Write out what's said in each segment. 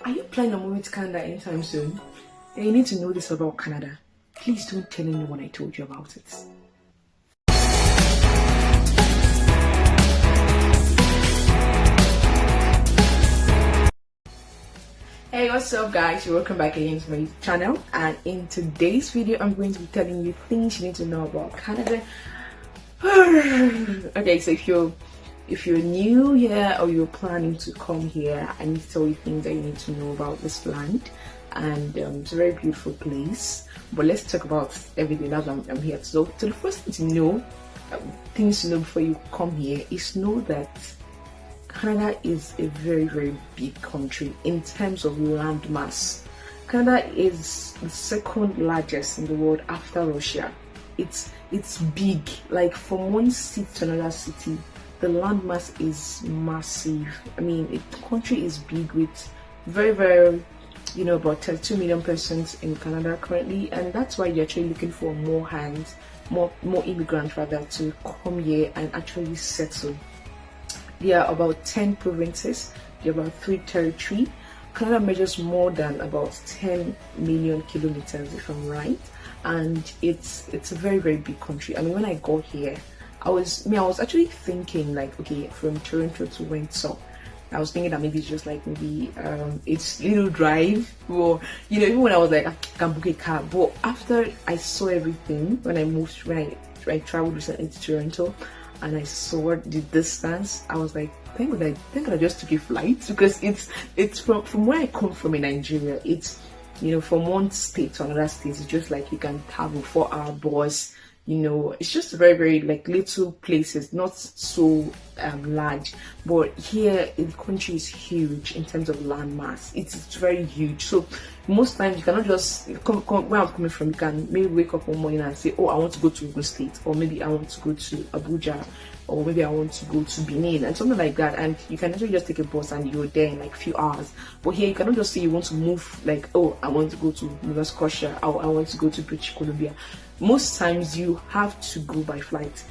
Are you planning on moving to Canada anytime soon? Then you need to know this about Canada. Please don't tell anyone I told you about it. Hey, what's up guys? Welcome back again to my channel, and in today's video I'm going to be telling you things you need to know about Canada. Okay, so if you're new here or you're planning to come here, I need to tell you things that you need to know about this land. And it's a very beautiful place, but let's talk about everything that I'm here. So the first thing to know, things to know before you come here, is know that Canada is a very big country in terms of land mass. Canada is the second largest in the world after Russia. It's big. Like from one city to another city, the land mass is massive. I mean, the country is big with very about 32 million persons in Canada currently, and that's why you're actually looking for more hands, more immigrants rather, to come here and actually settle. There are about 10 provinces, there are about 3 territories. Canada measures more than about 10 million kilometers, if I'm right, and it's a very big country. I mean, when I got here, I was actually thinking like, okay, from Toronto to Windsor, I was thinking that maybe it's just like maybe it's little drive, or even when I was like, I can book a car. But after I saw everything, when I traveled recently to Toronto and I saw the distance, I was like, thank God I just took a flight, because it's from where I come from in Nigeria. It's from one state to another state, it's just like you can travel 4-hour bus. It's just very like little places, not so large. But here the country is huge in terms of land mass. It's very huge. So most times you cannot just come where I'm coming from. You can maybe wake up one morning and say, oh, I want to go to Ogun State, or maybe I want to go to Abuja, or maybe I want to go to Benin, and something like that. And you can actually just take a bus and you're there in like a few hours. But here you cannot just say you want to move, like, oh, I want to go to Nova Scotia, or I want to go to British Columbia. Most times you have to go by flight.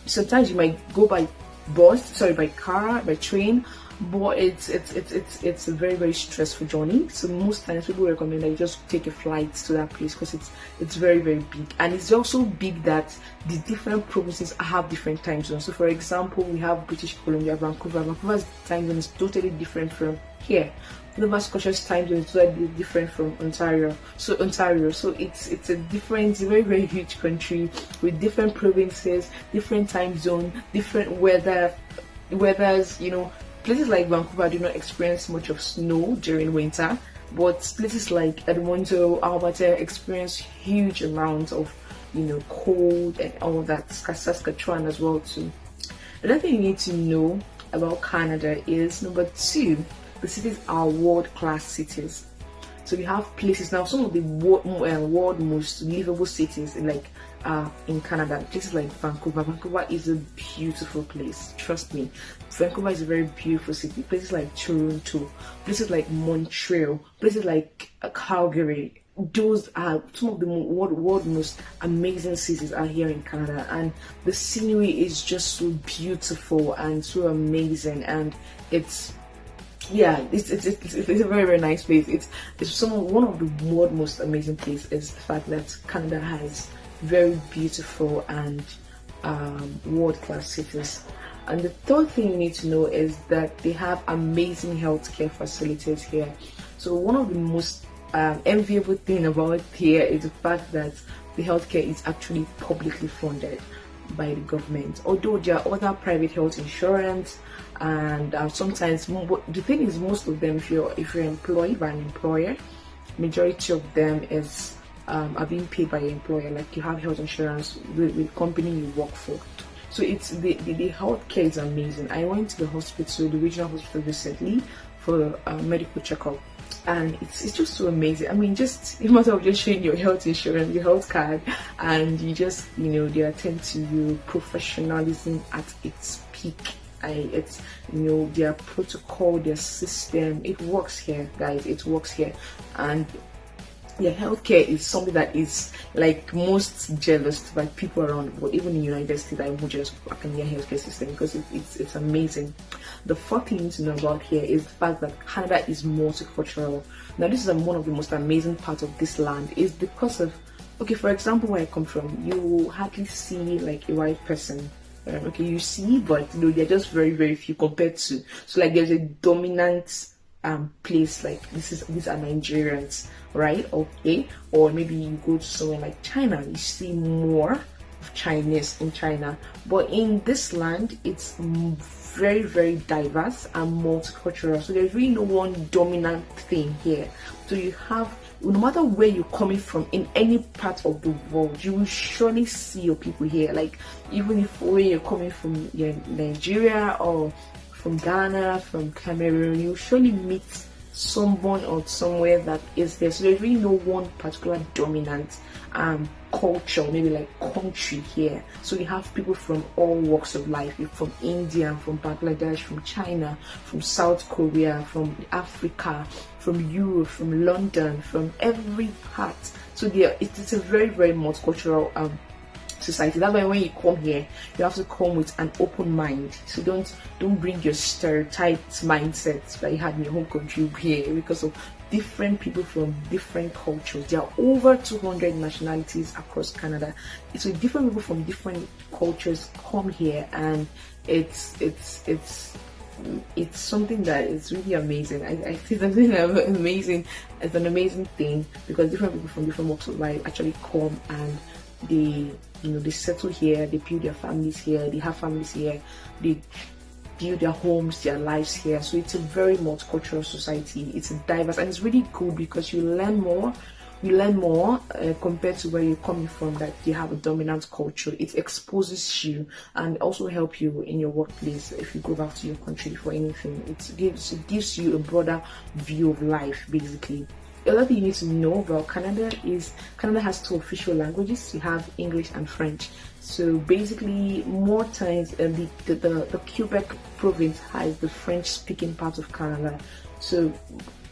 Sometimes you might go by by car, by train, but it's a very stressful journey. So most times people recommend that you just take a flight to that place, because it's very big. And it's also big that the different provinces have different time zones. So for example, we have British Columbia, Vancouver's time zone is totally different from here. Nova Scotia's time zone is totally different from Ontario. So it's a very huge country with different provinces, different time zone, different weathers. Places like Vancouver do not experience much of snow during winter, but places like Edmonton, Alberta experience huge amounts of cold and all that. Saskatchewan as well too. Another thing you need to know about Canada is, number 2, the cities are world-class cities. So we have places now, some of the world most livable cities in Canada. Places like Vancouver. Vancouver is a beautiful place, trust me. Vancouver is a very beautiful city. Places like Toronto, places like Montreal, places like Calgary. Those are some of the world most amazing cities are here in Canada, and the scenery is just so beautiful and so amazing, and it's a very nice place. It's one of the world most amazing places is the fact that Canada has very beautiful and world-class cities. And the third thing you need to know is that they have amazing healthcare facilities here. So one of the most enviable thing about here is the fact that the healthcare is actually publicly funded by the government, although there are other private health insurance, and sometimes, but the thing is, most of them, if you're employed by an employer, majority of them are being paid by your employer. Like, you have health insurance with the company you work for. So it's the healthcare is amazing. I went to the regional hospital recently for a medical checkup, and it's just so amazing. I mean, just a matter of just showing your health insurance, your health card, and you just they attend to you. Professionalism at its peak. It's their protocol, their system, it works here, guys. It works here. And Yeah, healthcare is something that is like most jealous by people around, but even in the United States, I'm more jealous of Canadian healthcare system because it's amazing. The fourth thing to know about here is the fact that Canada is multicultural. Now, this is one of the most amazing parts of this land, is because of, okay, for example, where I come from, you hardly see like a white person. Okay, you see, but you know, they're just very, very few compared to, so like there's a dominant place, like these are Nigerians, right? Okay, or maybe you go to somewhere like China, you see more of Chinese in China, but in this land it's very, very diverse and multicultural, so there's really no one dominant thing here. So you have, no matter where you're coming from in any part of the world, you will surely see your people here. Like even if when you're coming from Nigeria or from Ghana, from Cameroon, you surely meet someone or somewhere that is there. So there's really no one particular dominant culture, maybe like country here. So you have people from all walks of life, from India, from Bangladesh, from China, from South Korea, from Africa, from Europe, from London, from every part. So it's a very, very multicultural society. That's why when you come here, you have to come with an open mind. So don't bring your stereotyped mindsets that you had in your home country here, because of different people from different cultures. There are over 200 nationalities across Canada. So different people from different cultures come here, and it's something that is really amazing. I think that's really amazing. It's an amazing thing because different people from different walks of life actually come, and they settle here, they build their families here, they have families here, they build their homes, their lives here. So it's a very multicultural society. It's a diverse, and it's really good because you learn more compared to where you're coming from, that you have a dominant culture. It exposes you and also help you in your workplace if you go back to your country for anything. It gives you a broader view of life, basically. The other thing you need to know about Canada is Canada has 2 official languages. You have English and French. So basically, more times the Quebec province has the French-speaking part of Canada. So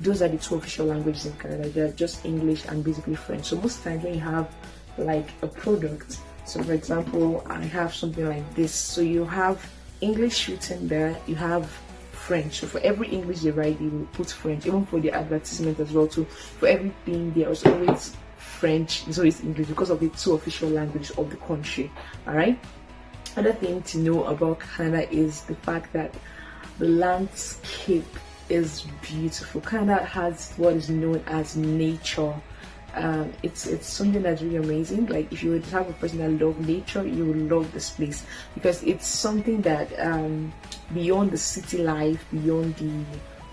those are the 2 official languages in Canada. They're just English and basically French. So most times when you have like a product, so for example, I have something like this. So you have English written there. You have French. So for every English they write, they will put French. Even for the advertisement as well too. For everything there is always French, it's always English, because of the 2 official languages of the country. Alright. Other thing to know about Canada is the fact that the landscape is beautiful. Canada has what is known as nature. It's something that's really amazing. Like if you were to have a person that loves nature, you will love this place, because it's something that beyond the city life, beyond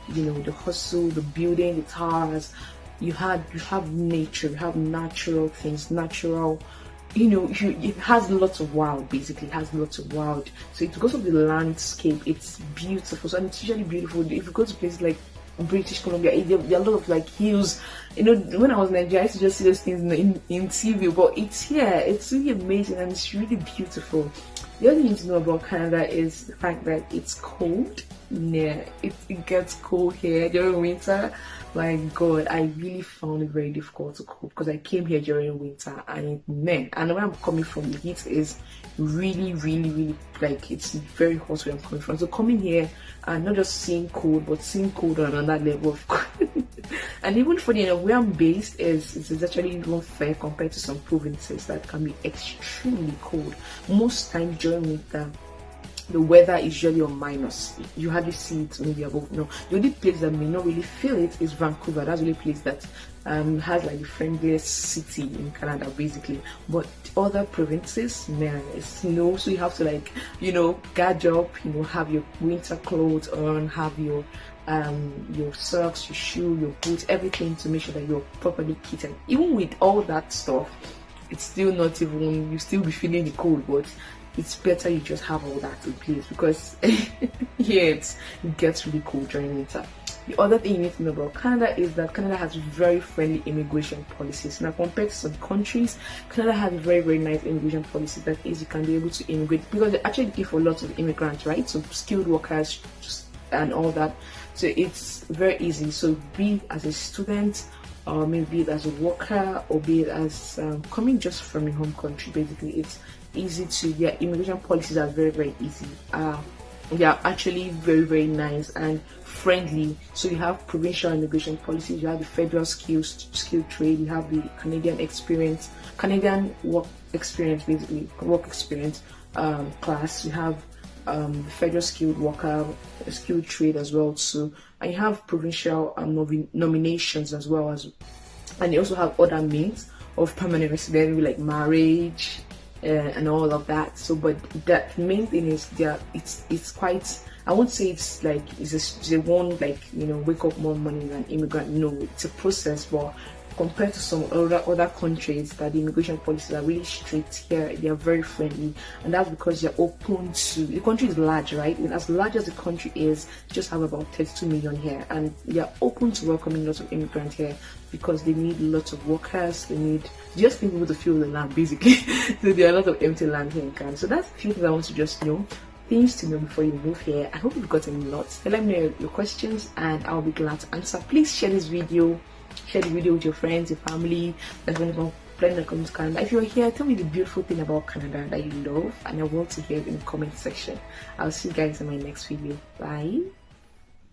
the hustle, the building, the towers, you have nature, you have natural things, natural. It has lots of wild. Basically, it has lots of wild. So it's because of the landscape, it's beautiful. So it's usually beautiful. If you go to places like British Columbia, there are a lot of like hills. When I was in Nigeria, I used to just see those things in TV, but it's here. It's really amazing and it's really beautiful. The other thing to know about Canada is the fact that it's cold. Yeah, it gets cold here during winter. My God, I really found it very difficult to cope because I came here during winter, and where I'm coming from, the heat is really, really, really, like, it's very hot where I'm coming from. So coming here and not just seeing cold, but seeing cold on another level of cold. And even funny enough, where I'm based is actually even fair compared to some provinces that can be extremely cold. Most times during winter, the weather is usually on minus. You hardly see it maybe above. No, the only place that may not really feel it is Vancouver. That's the only place that has like the friendliest city in Canada, basically. But other provinces, man, it's snow, so you have to like guard up, have your winter clothes on, have your socks, your shoe, your boots, everything to make sure that you're properly kitted. Even with all that stuff, it's still not even, you still be feeling the cold, but it's better you just have all that in place, because yeah, it gets really cold during winter. The other thing you need to know about Canada is that Canada has very friendly immigration policies. Now, compared to some countries, Canada has a very, very nice immigration policy. That is, you can be able to immigrate, because they actually give for lots of immigrants, right? So skilled workers and all that. So it's very easy. So be as a student or maybe it as a worker, or be it as coming just from your home country. Basically, it's easy to, yeah, immigration policies are very, very easy. They are actually very, very nice and friendly. So you have provincial immigration policies, you have the federal skilled trade, you have the Canadian work experience, basically work experience class. You have the federal skilled trade as well too, and you have provincial nominations as well as, and you also have other means of permanent residency like marriage and all of that. So, but the main thing is it's quite, I won't say it's like they won't like, you know, wake up more money than immigrant. No, it's a process, but compared to some other countries that the immigration policies are really strict, here they are very friendly, and that's because they're open to, the country is large, right? And as large as the country is, just have about 32 million here, and they are open to welcoming lots of immigrants here because they need lots of workers, they just need people to fill the land, basically. So there are a lot of empty land here in Ghana. So that's a few things I want to just know, things to know before you move here. I hope you've gotten lots. So let me know your questions and I'll be glad to answer. Please share this video. Share the video with your friends, your family. That's when you're planning to come to Canada. If you're here, tell me the beautiful thing about Canada that you love, and I want to hear it in the comment section. I'll see you guys in my next video. Bye.